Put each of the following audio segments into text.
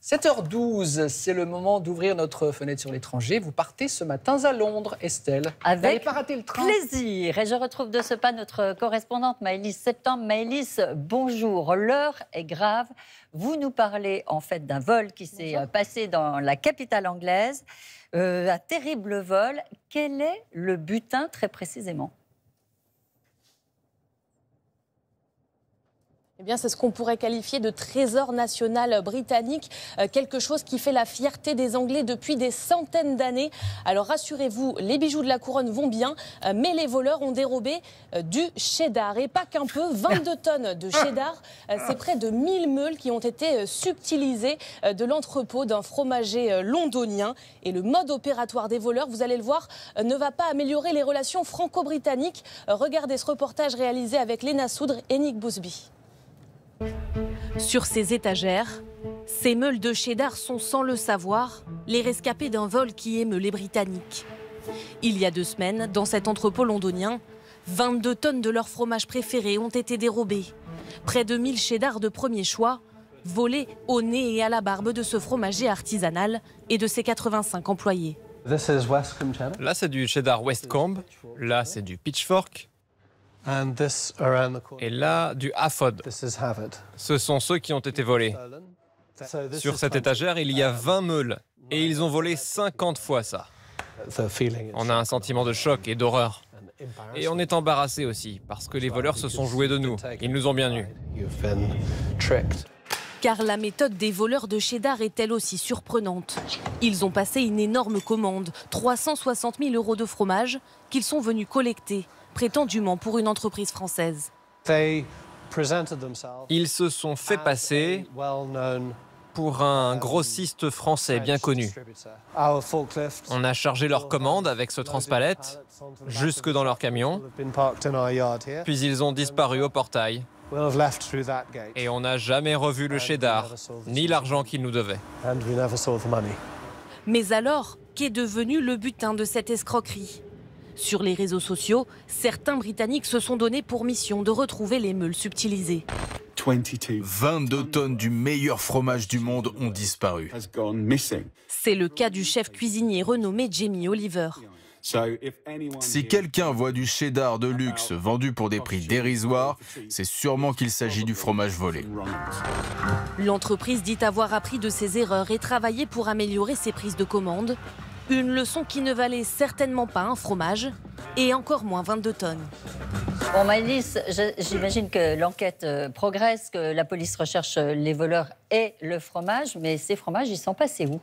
7h12, c'est le moment d'ouvrir notre fenêtre sur l'étranger. Vous partez ce matin à Londres, Estelle. Avec vous n'allez pas rater le train. Plaisir. Et je retrouve de ce pas notre correspondante Maëlys Septembre. Maëlys, bonjour. L'heure est grave. Vous nous parlez en fait d'un vol qui s'est passé dans la capitale anglaise. Un terrible vol. Quel est le butin très précisément ? Eh bien, c'est ce qu'on pourrait qualifier de trésor national britannique, quelque chose qui fait la fierté des Anglais depuis des centaines d'années. Alors rassurez-vous, les bijoux de la couronne vont bien, mais les voleurs ont dérobé du cheddar. Et pas qu'un peu, 22 tonnes de cheddar, c'est près de 1000 meules qui ont été subtilisées de l'entrepôt d'un fromager londonien. Et le mode opératoire des voleurs, vous allez le voir, ne va pas améliorer les relations franco-britanniques. Regardez ce reportage réalisé avec Léna Soudre et Nick Bousby. Sur ces étagères, ces meules de cheddar sont sans le savoir les rescapés d'un vol qui émeut les Britanniques. Il y a 2 semaines, dans cet entrepôt londonien, 22 tonnes de leur fromage préféré ont été dérobées. Près de 1000 cheddar de premier choix, volés au nez et à la barbe de ce fromager artisanal et de ses 85 employés. Là, c'est du cheddar Westcombe. Là, c'est du Pitchfork. Et là, du Hafod. Ce sont ceux qui ont été volés. Sur cette étagère, il y a 20 meules. Et ils ont volé 50 fois ça. On a un sentiment de choc et d'horreur. Et on est embarrassé aussi, parce que les voleurs se sont joués de nous. Ils nous ont bien nus. Car la méthode des voleurs de cheddar est elle aussi surprenante. Ils ont passé une énorme commande, 360 000 € de fromage, qu'ils sont venus collecter, prétendument pour une entreprise française. Ils se sont fait passer pour un grossiste français bien connu. On a chargé leur commande avec ce transpalette jusque dans leur camion, puis ils ont disparu au portail. Et on n'a jamais revu le cheddar, ni l'argent qu'ils nous devaient. Mais alors, qu'est devenu le butin de cette escroquerie ? Sur les réseaux sociaux, certains Britanniques se sont donnés pour mission de retrouver les meules subtilisées. 22 tonnes du meilleur fromage du monde ont disparu. C'est le cas du chef cuisinier renommé Jamie Oliver. Si quelqu'un voit du cheddar de luxe vendu pour des prix dérisoires, c'est sûrement qu'il s'agit du fromage volé. L'entreprise dit avoir appris de ses erreurs et travaillé pour améliorer ses prises de commandes. Une leçon qui ne valait certainement pas un fromage, et encore moins 22 tonnes. Bon, Maëlys, j'imagine que l'enquête progresse, que la police recherche les voleurs et le fromage, mais ces fromages, ils sont passés où ?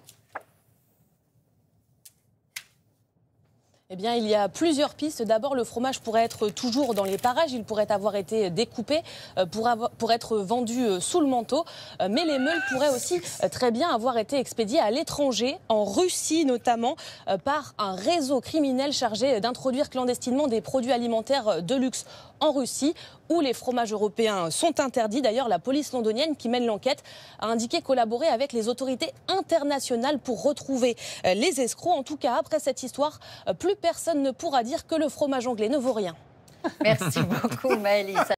Eh bien, il y a plusieurs pistes. D'abord, le fromage pourrait être toujours dans les parages. Il pourrait avoir été découpé pour être vendu sous le manteau. Mais les meules pourraient aussi très bien avoir été expédiées à l'étranger, en Russie notamment, par un réseau criminel chargé d'introduire clandestinement des produits alimentaires de luxe en Russie, où les fromages européens sont interdits. D'ailleurs, la police londonienne qui mène l'enquête a indiqué collaborer avec les autorités internationales pour retrouver les escrocs. En tout cas, après cette histoire, plus personne ne pourra dire que le fromage anglais ne vaut rien. Merci beaucoup, Maëlys.